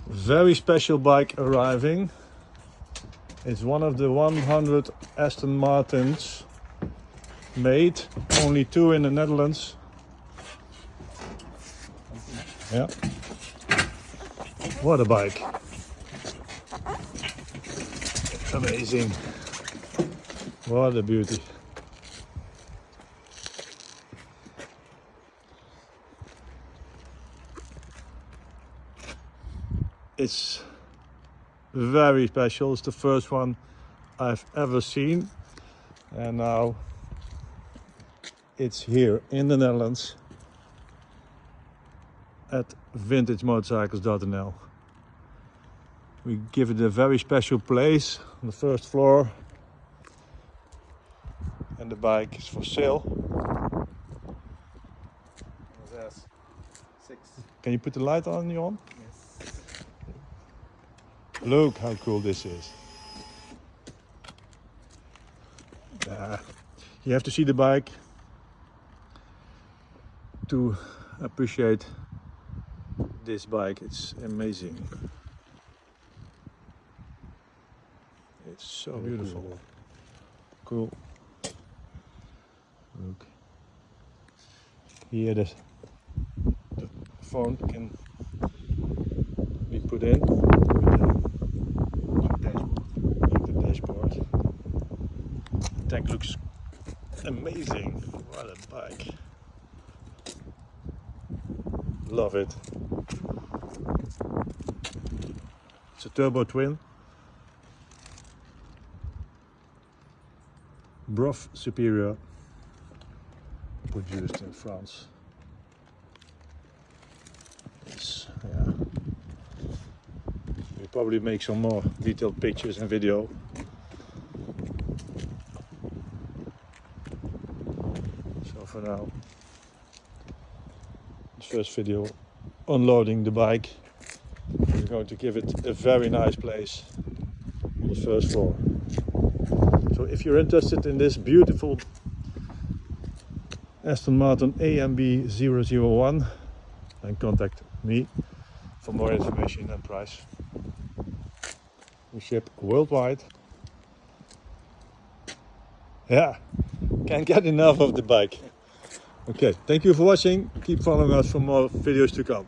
Very special bike arriving. It's one of the 100 Aston Martins made, only 2 in the Netherlands. Yeah. What a bike. Amazing. What a beauty. It's very special. It's the first one I've ever seen, and now it's here in the Netherlands at vintagemotorcycles.nl. We give it a very special place on the first floor, and the bike is for sale. There's 6. Can you put the light on you on? Yes. Look how cool this is. You have to see the bike to appreciate this bike. It's amazing. It's so beautiful. Cool. Look. Here the phone can be put in. The dashboard. Tank looks amazing. What a bike. Love it. It's a turbo twin. Brough Superior, produced in France. Yeah. We'll probably make some more detailed pictures and video. So for now, this first video unloading the bike. We're going to give it a very nice place on the first floor. So if you're interested in this beautiful Aston Martin AMB 001, then contact me for more information and price. We ship worldwide. Yeah, can't get enough of the bike. Okay, thank you for watching. Keep following us for more videos to come.